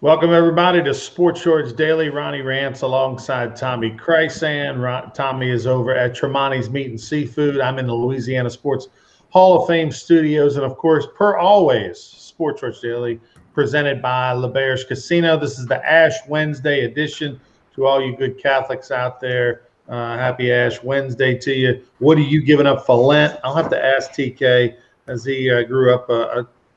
Welcome, everybody, to Sports Shorts Daily. Ronnie Rantz alongside Tommy Krysan. Tommy is over at Tremonti's Meat and Seafood. I'm in the Louisiana Sports Hall of Fame studios. And, of course, per always, Sports Shorts Daily presented by LeBare's Casino. This is the Ash Wednesday edition. To all you good Catholics out there, happy Ash Wednesday to you. What are you giving up for Lent? I'll have to ask TK, as he grew up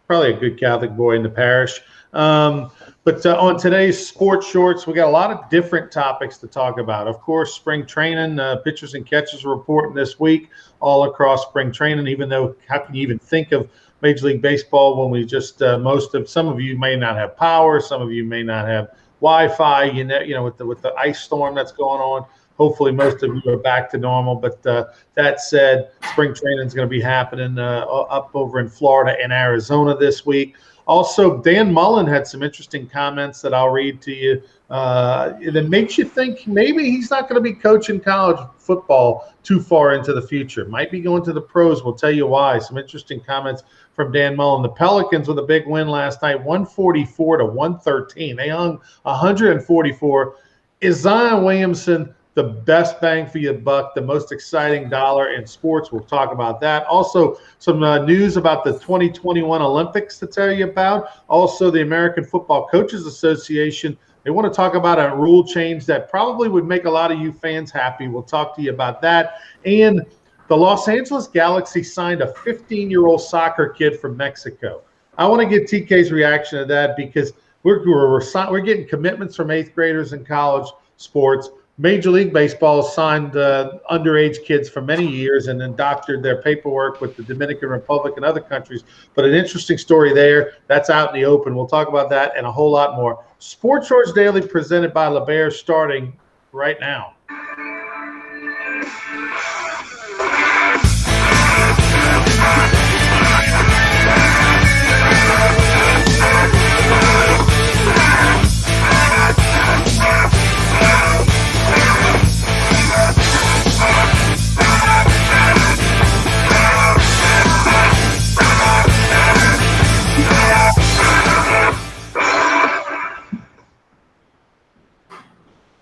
probably a good Catholic boy in the parish. But on today's Sports Shorts, we got a lot of different topics to talk about. Of course, spring training, pitchers and catchers are reporting this week all across spring training, even though how can you even think of Major League Baseball when we just some of you may not have power, some of you may not have Wi-Fi, you know, with the ice storm that's going on. Hopefully, most of you are back to normal. But that said, spring training is going to be happening up over in Florida and Arizona this week. Also, Dan Mullen had some interesting comments that I'll read to you that makes you think maybe he's not going to be coaching college football too far into the future. Might be going to the pros. We'll tell you why. Some interesting comments from Dan Mullen. The Pelicans with a big win last night, 144-113. They hung 144. Is Zion Williamson the best bang for your buck, the most exciting dollar in sports? We'll talk about that. Also, some news about the 2021 Olympics to tell you about. Also, the American Football Coaches Association, they want to talk about a rule change that probably would make a lot of you fans happy. We'll talk to you about that. And the Los Angeles Galaxy signed a 15-year-old soccer kid from Mexico. I want to get TK's reaction to that because we're getting commitments from eighth graders in college sports. Major League Baseball signed underage kids for many years and then doctored their paperwork with the Dominican Republic and other countries. But an interesting story there. That's out in the open. We'll talk about that and a whole lot more. Sports Shorts Daily presented by LeBare starting right now.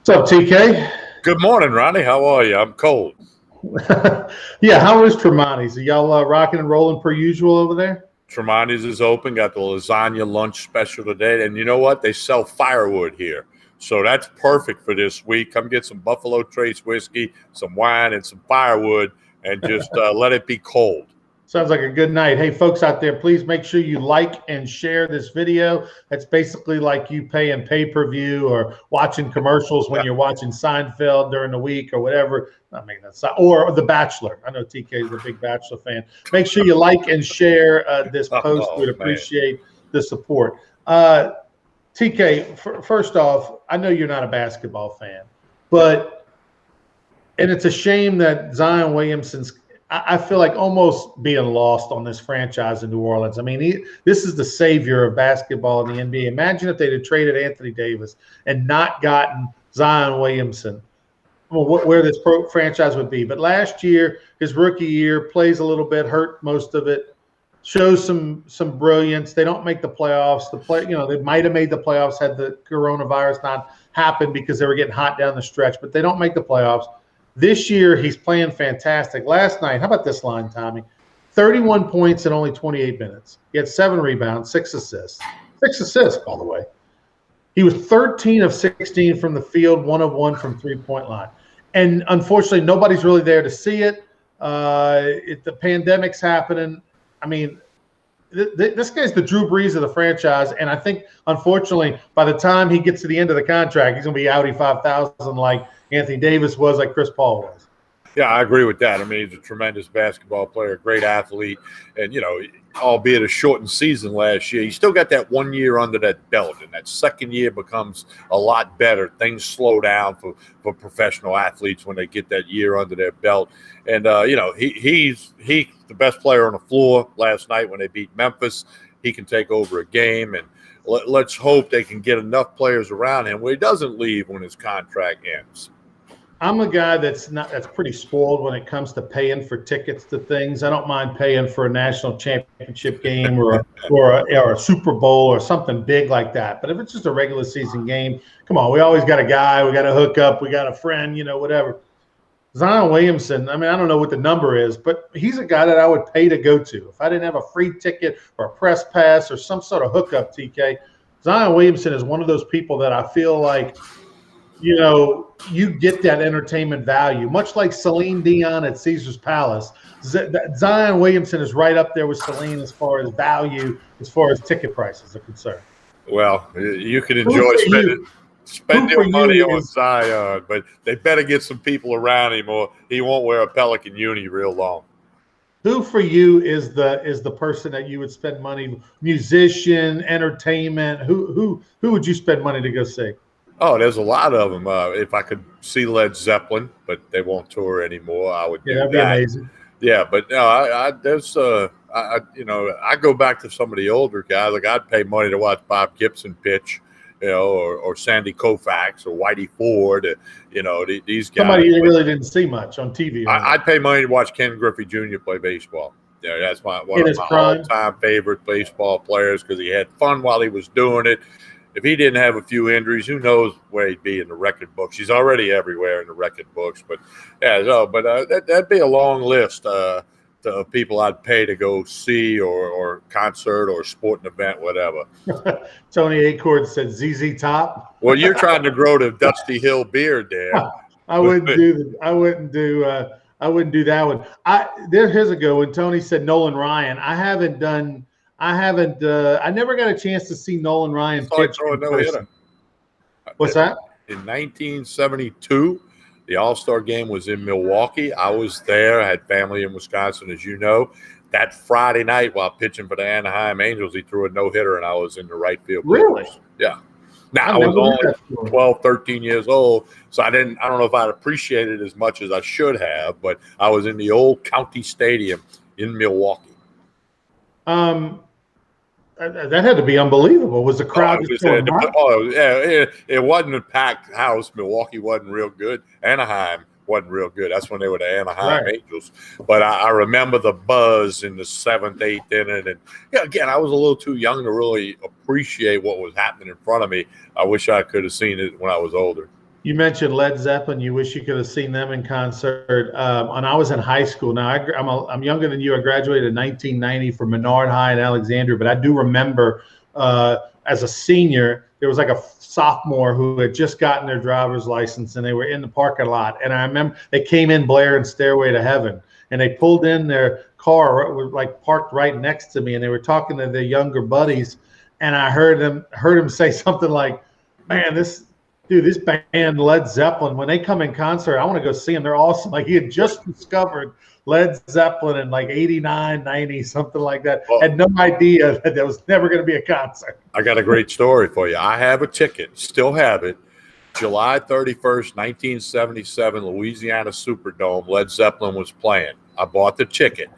What's up, TK? Good morning, Ronnie. How are you? I'm cold. Yeah, how is Tremonti's? Are y'all rocking and rolling per usual over there? Tremonti's is open. Got the lasagna lunch special today. And you know what? They sell firewood here. So that's perfect for this week. Come get some Buffalo Trace whiskey, some wine, and some firewood, and just let it be cold. Sounds like a good night. Hey, folks out there, please make sure you like and share this video. That's basically like you paying pay-per-view or watching commercials when you're watching Seinfeld during the week or whatever. I mean, or The Bachelor. I know TK is a big Bachelor fan. Make sure you like and share this post. We'd appreciate the support. TK, first off, I know you're not a basketball fan, and it's a shame that Zion Williamson's I feel like almost being lost on this franchise in New Orleans. I mean, this is the savior of basketball in the NBA. Imagine if they'd have traded Anthony Davis and not gotten Zion Williamson. Well, where this franchise would be. But last year, his rookie year, plays a little bit, hurt most of it, shows some brilliance. They don't make the playoffs. They might have made the playoffs had the coronavirus not happened because they were getting hot down the stretch, but they don't make the playoffs. This year, he's playing fantastic. Last night, how about this line, Tommy? 31 points in only 28 minutes. He had 7 rebounds, 6 assists. 6 assists, by the way. He was 13 of 16 from the field, 1 of 1 from three-point line. And unfortunately, nobody's really there to see it. The pandemic's happening. I mean, this guy's the Drew Brees of the franchise. And I think, unfortunately, by the time he gets to the end of the contract, he's going to be Audi 5000 like Anthony Davis was, like Chris Paul was. Yeah, I agree with that. I mean, he's a tremendous basketball player, great athlete. And, albeit a shortened season last year, he still got that 1 year under that belt. And that second year becomes a lot better. Things slow down for professional athletes when they get that year under their belt. And, he's the best player on the floor last night when they beat Memphis. He can take over a game. And let's hope they can get enough players around him where he doesn't leave when his contract ends. I'm a guy that's pretty spoiled when it comes to paying for tickets to things. I don't mind paying for a national championship game or a Super Bowl or something big like that. But if it's just a regular season game, come on, we always got a guy, we got a hookup, we got a friend, whatever. Zion Williamson, I mean, I don't know what the number is, but he's a guy that I would pay to go to. If I didn't have a free ticket or a press pass or some sort of hookup, TK, Zion Williamson is one of those people that I feel like, you get that entertainment value, much like Celine Dion at Caesar's Palace. Zion Williamson is right up there with Celine as far as value, as far as ticket prices are concerned. Well, you can enjoy spending your money on Zion, but they better get some people around him, or he won't wear a Pelican uni real long. Who for you is the person that you would spend money? Musician, entertainment. Who would you spend money to go see? Oh, there's a lot of them. If I could see Led Zeppelin, but they won't tour anymore, I would do that'd be that. amazing. Yeah, but no, I go back to some of the older guys. Like I'd pay money to watch Bob Gibson pitch, or Sandy Koufax or Whitey Ford. These guys. Somebody you really didn't see much on TV. I'd pay money to watch Ken Griffey Jr. play baseball. That's one of my all-time favorite baseball players because he had fun while he was doing it. If he didn't have a few injuries, who knows where he'd be in the record books? He's already everywhere in the record books. But that'd be a long list of people I'd pay to go see or concert or sporting event, whatever. Tony Acord said ZZ Top. Well, you're trying to grow the Dusty Hill beard there. I wouldn't do that one. Here's a good one. Tony said Nolan Ryan. I never got a chance to see Nolan Ryan pitch. What's that? In 1972, the All-Star game was in Milwaukee. I was there. I had family in Wisconsin, as you know. That Friday night, while pitching for the Anaheim Angels, he threw a no-hitter, and I was in the right field. Really? Yeah. Now, I was only 12, 13 years old, so I don't know if I'd appreciate it as much as I should have, but I was in the old county stadium in Milwaukee. That had to be unbelievable. Was the crowd just going it wasn't a packed house. Milwaukee wasn't real good. Anaheim wasn't real good. That's when they were the Anaheim Angels. But I remember the buzz in the 7th, 8th inning. And again, I was a little too young to really appreciate what was happening in front of me. I wish I could have seen it when I was older. You mentioned Led Zeppelin. You wish you could have seen them in concert. And I was in high school. Now, I'm younger than you. I graduated in 1990 from Menard High in Alexandria. But I do remember as a senior, there was like a sophomore who had just gotten their driver's license, and they were in the parking lot. And I remember they came in blaring Stairway to Heaven. And they pulled in their car, was like parked right next to me. And they were talking to their younger buddies. And I heard them say something like, man, this band Led Zeppelin, when they come in concert, I want to go see them. They're awesome. Like he had just discovered Led Zeppelin in like 89, 90, something like that. Well, had no idea that there was never going to be a concert. I got a great story for you. I have a ticket, still have it. July 31st, 1977, Louisiana Superdome, Led Zeppelin was playing. I bought the ticket.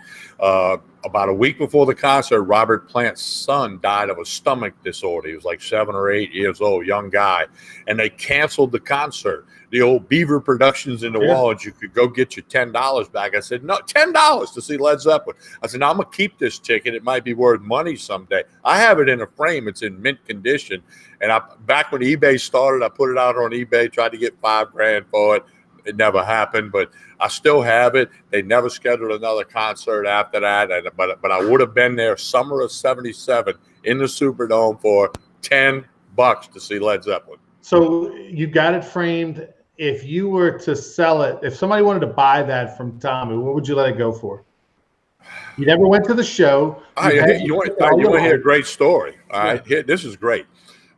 About a week before the concert, Robert Plant's son died of a stomach disorder. He was like 7 or 8 years old, young guy. And they canceled the concert. The old Beaver Productions in New Orleans, you could go get your $10 back. I said, no, $10 to see Led Zeppelin. I said, no, I'm going to keep this ticket. It might be worth money someday. I have it in a frame. It's in mint condition. And back when eBay started, I put it out on eBay, tried to get $5,000 for it. It never happened, but I still have it. They never scheduled another concert after that. But I would have been there summer of '77 in the Superdome for $10 to see Led Zeppelin. So you got it framed. If you were to sell it, if somebody wanted to buy that from Tommy, what would you let it go for? You never went to the show. You want to hear a great story? All right, this is great.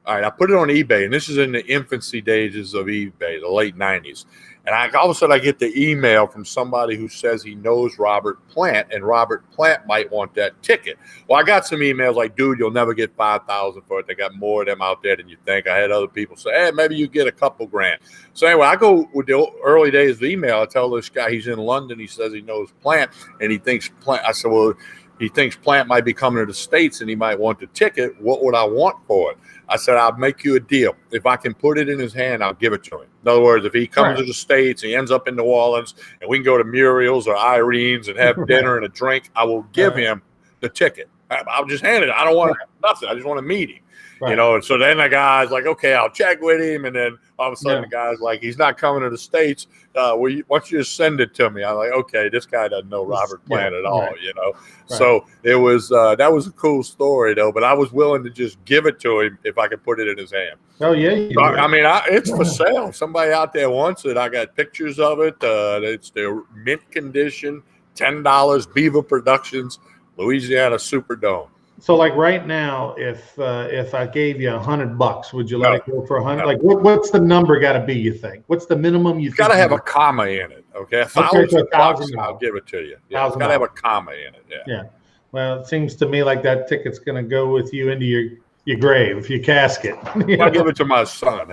All right, I put it on eBay, and this is in the infancy days of eBay, the late 90s. And all of a sudden I get the email from somebody who says he knows Robert Plant, and Robert Plant might want that ticket. Well, I got some emails like, dude, you'll never get $5,000 for it. They got more of them out there than you think. I had other people say, hey, maybe you get a couple grand. So anyway, I go with the early days of email. I tell this guy he's in London. He says he knows Plant, and he thinks Plant. I said, well, He thinks Plant might be coming to the States and he might want the ticket. What would I want for it? I said, I'll make you a deal. If I can put it in his hand, I'll give it to him. In other words, if he comes to the States, he ends up in New Orleans, and we can go to Muriel's or Irene's and have dinner and a drink, I will give him the ticket. I'll just hand it. I don't want nothing. I just want to meet him. You know, and so then the guy's like, okay, I'll check with him. And then all of a sudden the guy's like, he's not coming to the States. Why don't you just send it to me? I'm like, okay, this guy doesn't know Robert Plant at all, you know. So it was that was a cool story, though. But I was willing to just give it to him if I could put it in his hand. Oh, yeah. So, I mean, it's for sale. If somebody out there wants it, I got pictures of it. It's the mint condition, $10, Beaver Productions, Louisiana Superdome. So, like right now, if I gave you $100, would you let it go for $100? Like, what's the number got to be? You think? What's the minimum you? It's got to have a comma in it. Okay, $1,000. I'll give it to you. Yeah, it's got to have a comma in it. Yeah. Well, it seems to me like that ticket's going to go with you into your grave, your casket. I'll give it to my son.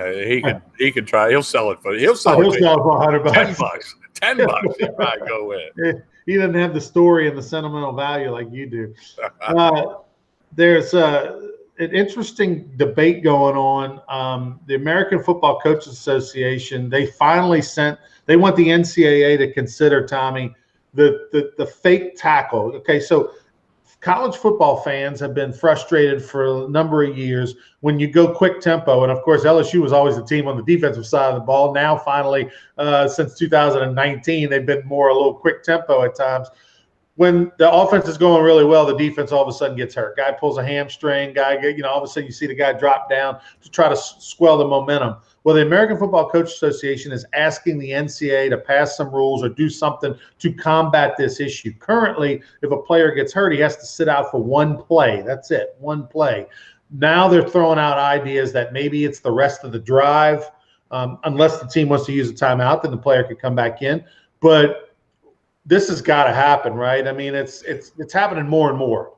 He can try. He'll sell it for. He'll sell it for $100. $10. He might go with. He doesn't have the story and the sentimental value like you do. There's an interesting debate going on. The American Football Coaches Association, they want the NCAA to consider, Tommy, the fake tackle. Okay, so college football fans have been frustrated for a number of years when you go quick tempo. And, of course, LSU was always the team on the defensive side of the ball. Now, finally, since 2019, they've been more a little quick tempo at times. When the offense is going really well, the defense all of a sudden gets hurt. Guy pulls a hamstring. All of a sudden you see the guy drop down to try to swell the momentum. Well, the American Football Coach Association is asking the NCAA to pass some rules or do something to combat this issue. Currently, if a player gets hurt, he has to sit out for one play. That's it, one play. Now they're throwing out ideas that maybe it's the rest of the drive. Unless the team wants to use a timeout, then the player could come back in. But this has got to happen, right? I mean, it's happening more and more.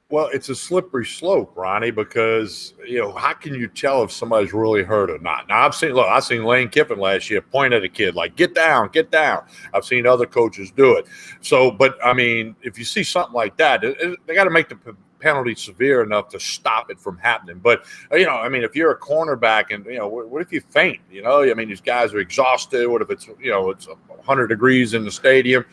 Well, it's a slippery slope, Ronnie, because, how can you tell if somebody's really hurt or not? Now, I've seen Lane Kiffin last year point at a kid like, get down. I've seen other coaches do it. So, but, I mean, if you see something like that, they got to make the penalty severe enough to stop it from happening. But, if you're a cornerback and, what if you faint? These guys are exhausted. What if it's 100 degrees in the stadium?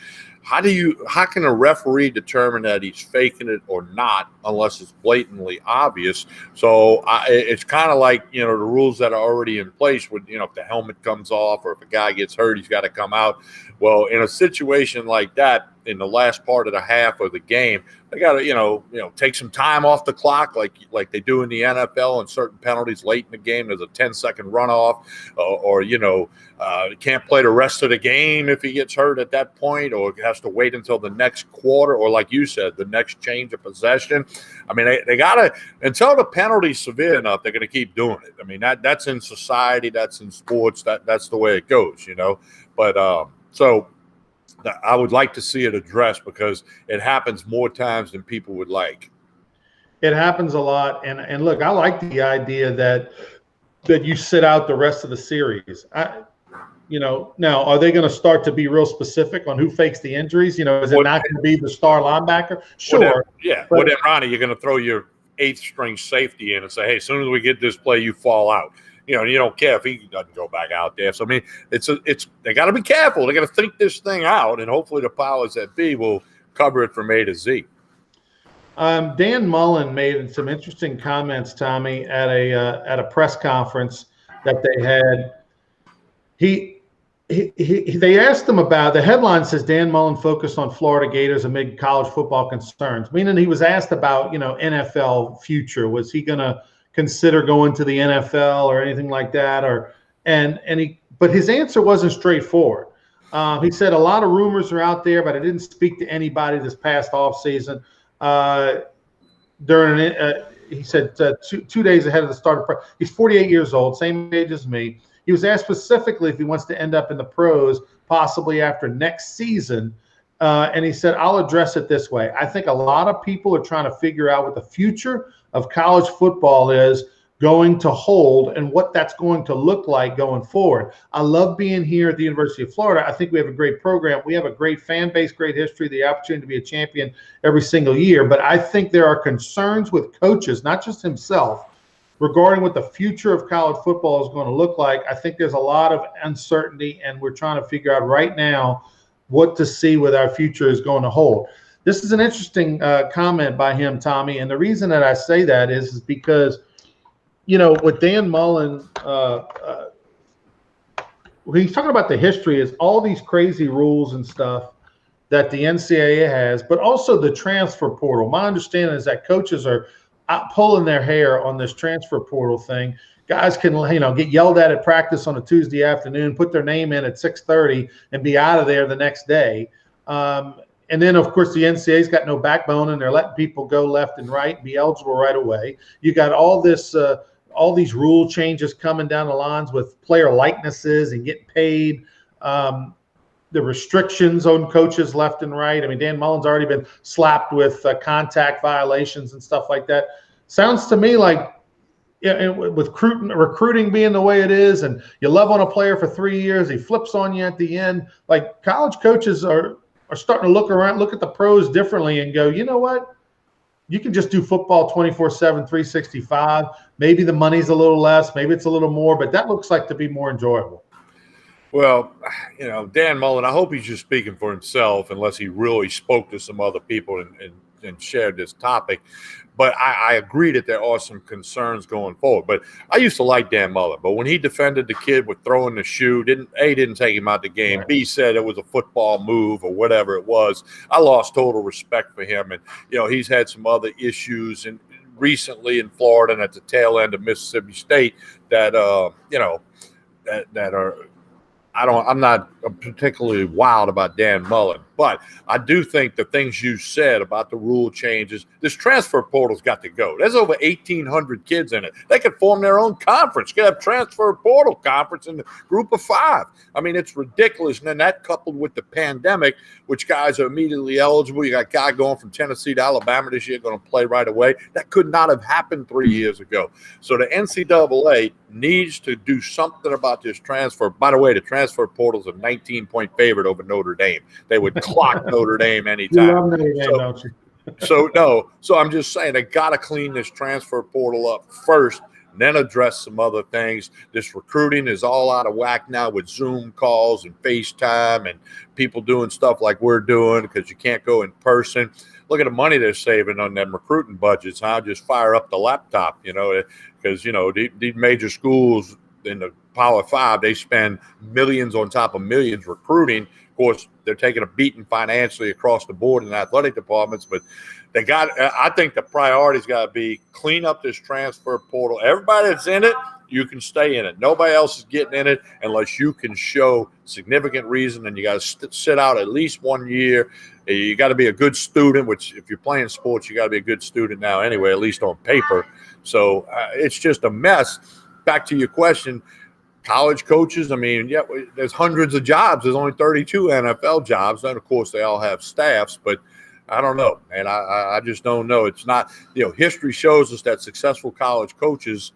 How can a referee determine that he's faking it or not unless it's blatantly obvious? So it's kind of like, the rules that are already in place with, if the helmet comes off or if a guy gets hurt, he's got to come out. Well, in a situation like that, in the last part of the half of the game, they got to, take some time off the clock like they do in the NFL and certain penalties late in the game. There's a 10-second runoff or can't play the rest of the game if he gets hurt at that point, or has to wait until the next quarter, or like you said, the next change of possession. I mean, they got to, until the penalty's severe enough, they're going to keep doing it. I mean, that's in society, that's in sports, that's the way it goes, But so I would like to see it addressed because it happens more times than people would like. It happens a lot. And look, I like the idea that you sit out the rest of the series. Now, are they going to start to be real specific on who fakes the injuries? Is it not going to be the star linebacker? Sure. Well, then, Ronnie, you're going to throw your eighth string safety in and say, hey, as soon as we get this play, you fall out. You don't care if he doesn't go back out there. So, I mean, they got to be careful. They got to think this thing out, and hopefully the powers that be will cover it from A to Z. Dan Mullen made some interesting comments, Tommy, at a press conference that they had. They asked him about, the headline says Dan Mullen focused on Florida Gators amid college football concerns, meaning he was asked about, NFL future. Was he going to consider going to the NFL or anything like that? But his answer wasn't straightforward. He said a lot of rumors are out there, but I didn't speak to anybody this past offseason. He said 2 days ahead of the start of he's 48 years old, same age as me. He was asked specifically if he wants to end up in the pros, possibly after next season. And he said, I'll address it this way. I think a lot of people are trying to figure out what the future of college football is going to hold and what that's going to look like going forward. I love being here at the University of Florida. I think we have a great program. We have a great fan base, great history, the opportunity to be a champion every single year. But I think there are concerns with coaches, not just himself, regarding what the future of college football is going to look like. I think there's a lot of uncertainty, and we're trying to figure out right now what to see what our future is going to hold. This is an interesting comment by him, Tommy, and the reason that I say that is because, you know, with Dan Mullen, when he's talking about the history, is all these crazy rules and stuff that the NCAA has, but also the transfer portal. My understanding is that coaches are out pulling their hair on this transfer portal thing. Guys can, you know, get yelled at practice on a Tuesday afternoon, put their name in at 6:30, and be out of there the next day. And then, of course, the NCAA's got no backbone, and they're letting people go left and right and be eligible right away. You got all this, all these rule changes coming down the lines with player likenesses and getting paid. The restrictions on coaches left and right. I mean, Dan Mullen's already been slapped with contact violations and stuff like that. Sounds to me like, yeah, with recruiting being the way it is, and you love on a player for 3 years, he flips on you at the end. Like, college coaches are starting to look around, look at the pros differently and go, you know what? You can just do football 24/7, 365. Maybe the money's a little less, maybe it's a little more, but that looks like to be more enjoyable. Well, you know, Dan Mullen, I hope he's just speaking for himself unless he really spoke to some other people and shared this topic. But I agree that there are some concerns going forward. But I used to like Dan Mullen. But when he defended the kid with throwing the shoe, didn't take him out the game. B, said it was a football move or whatever it was. I lost total respect for him. And, you know, he's had some other issues and recently in Florida and at the tail end of Mississippi State that, you know, that are – I'm not particularly wild about Dan Mullen, but I do think the things you said about the rule changes, this transfer portal's got to go. There's over 1,800 kids in it. They could form their own conference. You could have transfer portal conference in the group of 5. I mean, it's ridiculous. And then that coupled with the pandemic, which guys are immediately eligible. You got a guy going from Tennessee to Alabama this year going to play right away. That could not have happened 3 years ago. So the NCAA needs to do something about this transfer. By the way, the transfer portal's a 19-point favorite over Notre Dame. They would clock Notre Dame anytime. You love Notre Dame, don't you? So I'm just saying they got to clean this transfer portal up first, and then address some other things. This recruiting is all out of whack now with Zoom calls and FaceTime and people doing stuff like we're doing because you can't go in person. Look at the money they're saving on them recruiting budgets, huh? Just fire up the laptop, you know, because, you know, these major schools in the Power 5, they spend millions on top of millions recruiting. Of course, they're taking a beating financially across the board in athletic departments, but I think the priority's got to be clean up this transfer portal. Everybody that's in it, you can stay in it. Nobody else is getting in it unless you can show significant reason, and you got to sit out at least 1 year. You got to be a good student, which if you're playing sports, you got to be a good student now anyway, at least on paper. So it's just a mess. Back to your question, college coaches, I mean, yeah, there's hundreds of jobs. There's only 32 NFL jobs. And, of course, they all have staffs, but I don't know. And I just don't know. It's not, you know, history shows us that successful college coaches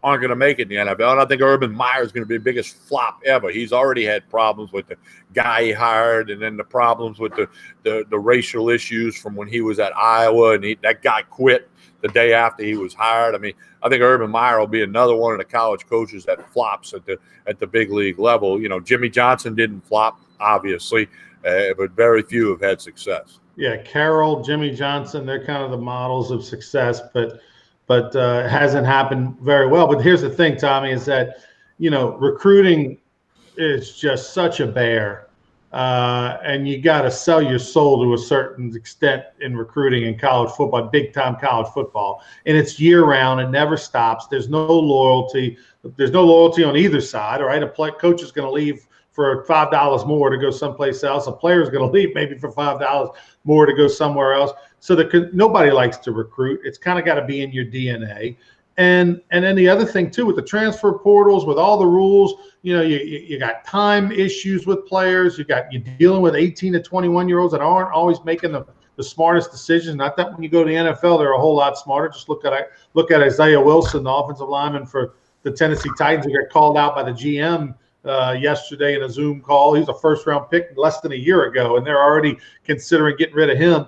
aren't going to make it in the NFL. And I think Urban Meyer is going to be the biggest flop ever. He's already had problems with the guy he hired, and then the problems with the racial issues from when he was at Iowa, and that guy quit the day after he was hired. I mean, I think Urban Meyer will be another one of the college coaches that flops at the big league level. You know, Jimmy Johnson didn't flop, obviously, but very few have had success. Yeah, Carroll, Jimmy Johnson, they're kind of the models of success, but it hasn't happened very well. But here's the thing, Tommy, is that, you know, recruiting is just such a bear. And you got to sell your soul to a certain extent in recruiting in college football, big-time college football. And it's year-round. It never stops. There's no loyalty. There's no loyalty on either side, all right? A coach is going to leave for $5 more to go someplace else. A player is going to leave maybe for $5 more to go somewhere else. So nobody likes to recruit. It's kind of got to be in your DNA. And then the other thing, too, with the transfer portals, with all the rules, you know, you got time issues with players. You're dealing with 18 to 21-year-olds that aren't always making the the smartest decisions. Not that when you go to the NFL, they're a whole lot smarter. Just look at Isaiah Wilson, the offensive lineman for the Tennessee Titans, who got called out by the GM yesterday in a Zoom call. He was a first-round pick less than a year ago, and they're already considering getting rid of him.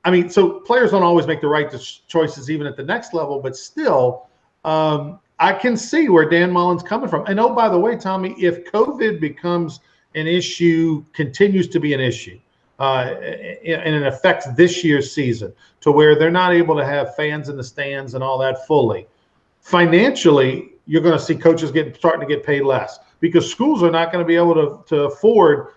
I mean, so players don't always make the right choices even at the next level, but still, I can see where Dan Mullen's coming from. And oh, by the way, Tommy, if COVID becomes an issue, continues to be an issue, and it affects this year's season to where they're not able to have fans in the stands and all that fully, financially, you're going to see coaches starting to get paid less because schools are not going to be able to afford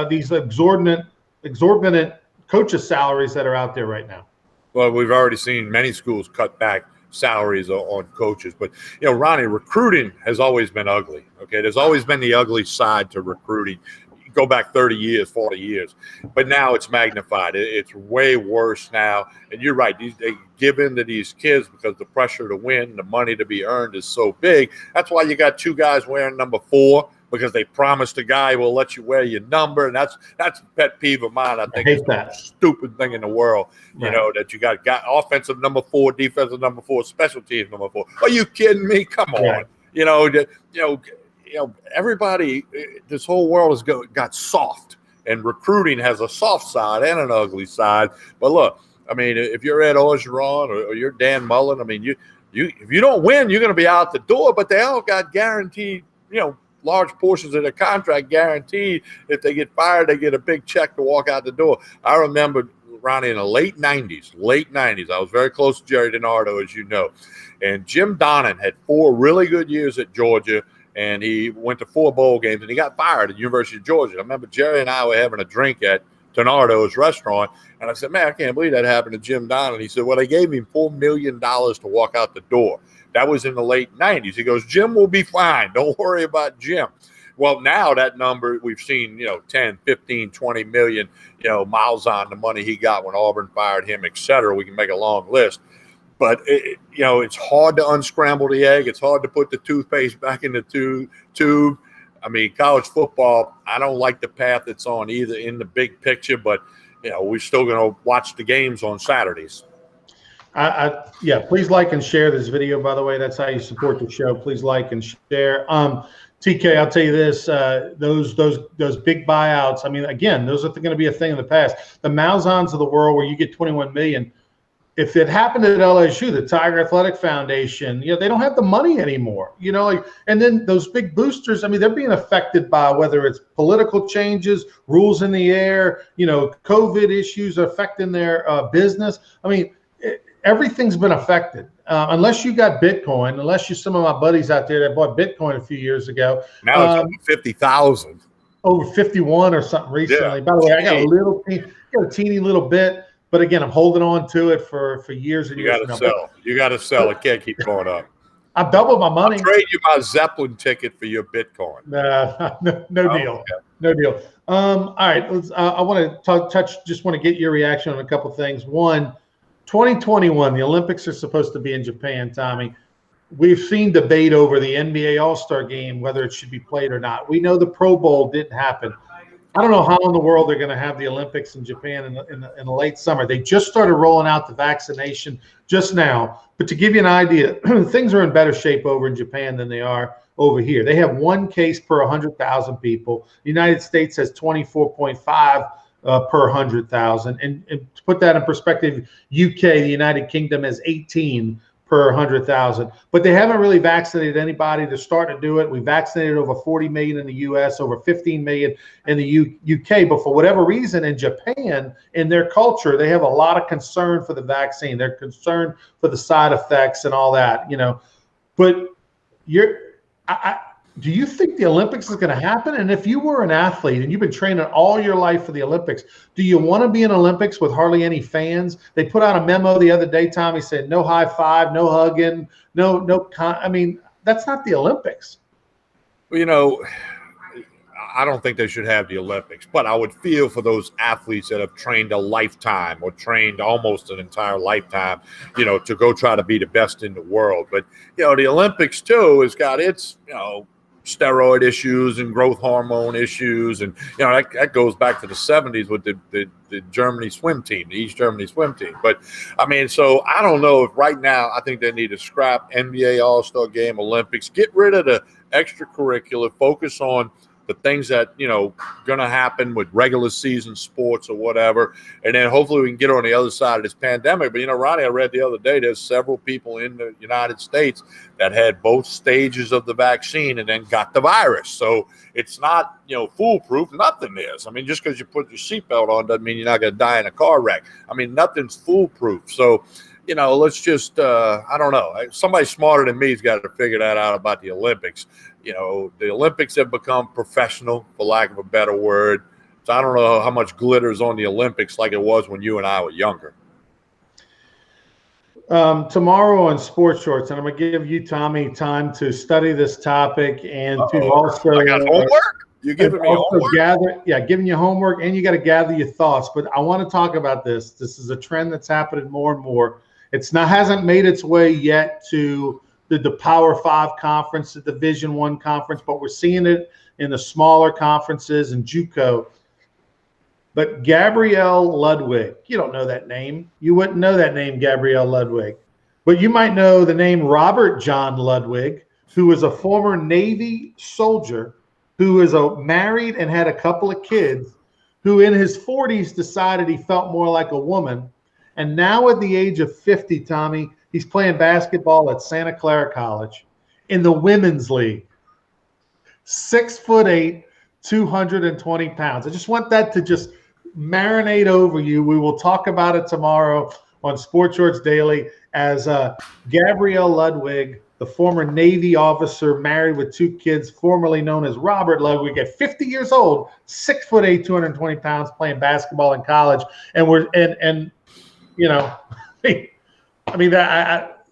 these exorbitant coaches' salaries that are out there right now. Well, we've already seen many schools cut back salaries on coaches. But, Ronnie, recruiting has always been ugly. Okay, there's always been the ugly side to recruiting. You go back 30 years, 40 years. But now it's magnified. It's way worse now. And you're right. They give in to these kids because the pressure to win, the money to be earned is so big. That's why you got two guys wearing number 4. Because they promised a guy will let you wear your number, and that's a pet peeve of mine. I think it's the most stupid thing in the world. Right. That you got offensive number 4, defensive number 4, special teams number 4. Are you kidding me? Come on, everybody. This whole world has got soft, and recruiting has a soft side and an ugly side. But look, I mean, if you're Ed Orgeron or you're Dan Mullen, I mean, you if you don't win, you're going to be out the door. But they all got guaranteed, large portions of their contract guaranteed. If they get fired, they get a big check to walk out the door. I remember, Ronnie, in the late 90s, I was very close to Jerry DiNardo, as you know. And Jim Donnan had 4 really good years at Georgia, and he went to 4 bowl games, and he got fired at the University of Georgia. I remember Jerry and I were having a drink at DiNardo's restaurant, and I said, man, I can't believe that happened to Jim Donnan. He said, well, they gave him $4 million to walk out the door. That was in the late 90s. He goes, Jim will be fine. Don't worry about Jim. Well, now that number we've seen, 10, 15, 20 million, miles on the money he got when Auburn fired him, et cetera. We can make a long list. But, it's hard to unscramble the egg. It's hard to put the toothpaste back in the tube. I mean, college football, I don't like the path it's on either in the big picture, but, we're still going to watch the games on Saturdays. Please like and share this video, by the way. That's how you support the show. Please like and share. TK, I'll tell you this, those big buyouts, I mean, again, those are going to be a thing in the past. The Malzahns of the world where you get $21 million, if it happened at LSU, the Tiger Athletic Foundation, they don't have the money anymore, and then those big boosters, I mean, they're being affected by whether it's political changes, rules in the air, COVID issues affecting their business. I mean, everything's been affected unless you got Bitcoin, unless you're some of my buddies out there that bought Bitcoin a few years ago. Now it's over 50,000. Over 51 or something recently. Yeah. By the way, I got a teeny little bit, but again, I'm holding on to it for years and years. You got to sell. It can't keep going up. I doubled my money. I'll trade you my Zeppelin ticket for your Bitcoin. No deal. Okay. No deal. All right. I want to just want to get your reaction on a couple things. One, 2021, the Olympics are supposed to be in Japan, Tommy. We've seen debate over the NBA All-Star game, whether it should be played or not. We know the Pro Bowl didn't happen. I don't know how in the world they're going to have the Olympics in Japan in the late summer. They just started rolling out the vaccination just now. But to give you an idea, things are in better shape over in Japan than they are over here. They have 1 case per 100,000 people. The United States has 24.5 per 100,000. And to put that in perspective, UK, the United Kingdom, has 18 per 100,000. But they haven't really vaccinated anybody. They're starting to do it. We vaccinated over 40 million in the US, over 15 million in the UK. But for whatever reason, in Japan, in their culture, they have a lot of concern for the vaccine. They're concerned for the side effects and all that, But do you think the Olympics is going to happen? And if you were an athlete and you've been training all your life for the Olympics, do you want to be in Olympics with hardly any fans? They put out a memo the other day, Tommy, said no high five, no hugging, I mean, that's not the Olympics. Well, I don't think they should have the Olympics, but I would feel for those athletes that have trained a lifetime or trained almost an entire lifetime, to go try to be the best in the world. But, the Olympics too has got its, steroid issues and growth hormone issues, and that goes back to the 70s with the Germany swim team, the East Germany swim team. But I mean, so I don't know if right now I think they need to scrap NBA All-Star Game, Olympics, get rid of the extracurricular, focus on the things that going to happen with regular season sports or whatever, and then hopefully we can get on the other side of this pandemic. But Ronnie, I read the other day there's several people in the United States that had both stages of the vaccine and then got the virus. So it's not foolproof. Nothing is. I mean, just because you put your seatbelt on doesn't mean you're not going to die in a car wreck. I mean, nothing's foolproof. So let's just I don't know. Somebody smarter than me has got to figure that out about the Olympics. The Olympics have become professional, for lack of a better word. So I don't know how much glitter is on the Olympics like it was when you and I were younger. Tomorrow on Sports Shorts, and I'm going to give you, Tommy, time to study this topic and to also I got homework. You're giving me homework? Giving you homework, and you got to gather your thoughts. But I want to talk about this. This is a trend that's happening more and more. Hasn't made its way yet to the Power 5 conference, the Division I conference, but we're seeing it in the smaller conferences and JUCO. But Gabrielle Ludwig, you don't know that name. You wouldn't know that name, Gabrielle Ludwig. But you might know the name Robert John Ludwig, who is a former Navy soldier, who is married and had a couple of kids, who in his 40s decided he felt more like a woman. And now at the age of 50, Tommy, he's playing basketball at Santa Clara College in the women's league. 6'8", 220 pounds. I just want that to just marinate over you. We will talk about it tomorrow on Sports Shorts Daily as Gabrielle Ludwig, the former Navy officer, married with 2 kids, formerly known as Robert Ludwig, at 50 years old, 6'8", 220 pounds, playing basketball in college. And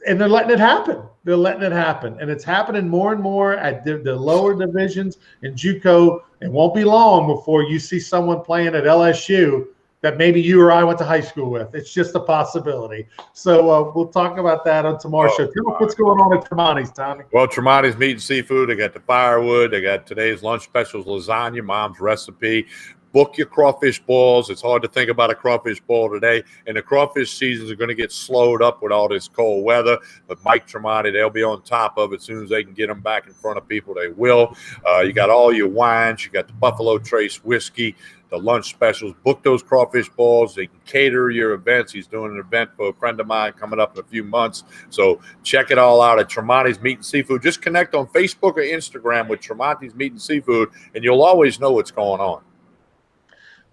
and they're letting it happen. They're letting it happen, and it's happening more and more at the lower divisions in JUCO. It won't be long before you see someone playing at LSU that maybe you or I went to high school with. It's just a possibility. So we'll talk about that on tomorrow's show. Tell us what's going on at Tremonti's, Tommy. Well, Tremonti's Meat and Seafood. They got the firewood. They got today's lunch specials, lasagna, mom's recipe. Book your crawfish balls. It's hard to think about a crawfish ball today. And the crawfish seasons are going to get slowed up with all this cold weather. But Mike Tremonti, they'll be on top of it as soon as they can get them back in front of people. They will. You got all your wines. You got the Buffalo Trace whiskey, the lunch specials. Book those crawfish balls. They can cater your events. He's doing an event for a friend of mine coming up in a few months. So check it all out at Tremonti's Meat and Seafood. Just connect on Facebook or Instagram with Tremonti's Meat and Seafood, and you'll always know what's going on.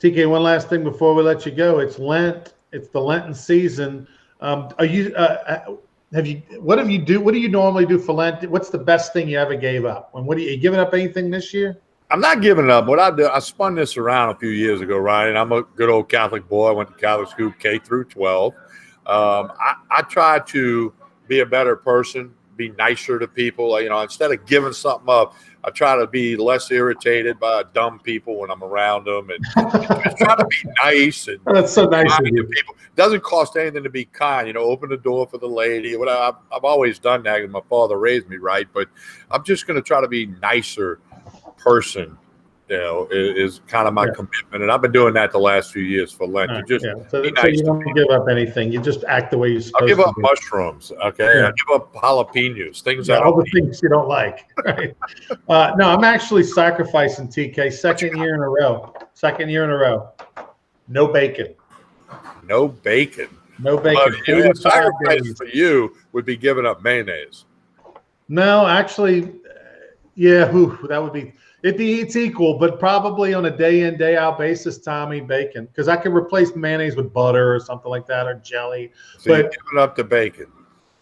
TK, one last thing before we let you go. It's Lent. It's the Lenten season. What do you normally do for Lent? What's the best thing you ever gave up? And are you giving up anything this year? I'm not giving up. What I do, I spun this around a few years ago, Ryan. I'm a good old Catholic boy. I went to Catholic school K through 12. I try to be a better person, be nicer to people. Instead of giving something up, I try to be less irritated by dumb people when I'm around them, and just try to be nice. And that's so nice of you. People. It doesn't cost anything to be kind. Open the door for the lady. I've always done that because my father raised me right, but I'm just going to try to be nicer person. Is kind of my commitment, and I've been doing that the last few years for Lent. So you don't give up anything. You just act the way you're supposed to. I'll give up mushrooms. Okay, I give up jalapenos. All the things you don't like. Right? No, I'm actually sacrificing, TK. Second year in a row. No bacon. No bacon. Well, sacrifice for you would be giving up mayonnaise. No, actually, that would be. It's equal, but probably on a day in, day out basis, Tommy, bacon, because I could replace mayonnaise with butter or something like that, or jelly. So you're giving up the bacon.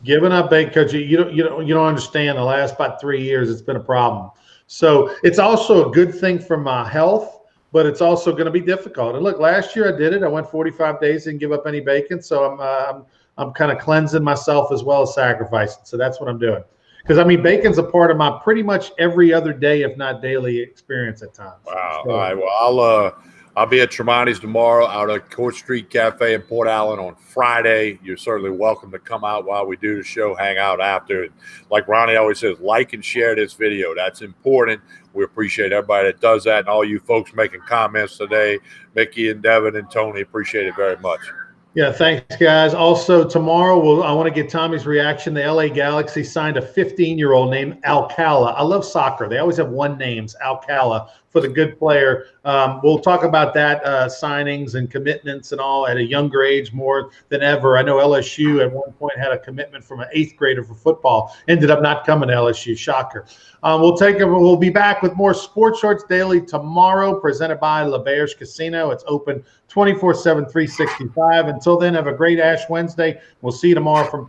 Giving up bacon because you don't understand. The last about 3 years, it's been a problem. So it's also a good thing for my health, but it's also going to be difficult. And look, last year I did it. I went 45 days, didn't give up any bacon, so I'm kind of cleansing myself as well as sacrificing. So that's what I'm doing. Because, bacon's a part of my pretty much every other day, if not daily, experience at times. Wow. So, all right. Well, I'll be at Tremonti's tomorrow, out at Court Street Cafe in Port Allen on Friday. You're certainly welcome to come out while we do the show, hang out after. And like Ronnie always says, like and share this video. That's important. We appreciate everybody that does that, and all you folks making comments today. Mickey and Devin and Tony, appreciate it very much. Yeah, thanks, guys. Also, tomorrow, I want to get Tommy's reaction. The LA Galaxy signed a 15-year-old named Alcala. I love soccer. They always have one names, Alcala, for the good player. We'll talk about that, signings and commitments and all at a younger age more than ever. I know LSU at one point had a commitment from an 8th grader for football. Ended up not coming to LSU. Shocker. We'll be back with more Sports Shorts Daily tomorrow, presented by LaBear's Casino. It's open 24/7, 365. Until then, have a great Ash Wednesday. We'll see you tomorrow from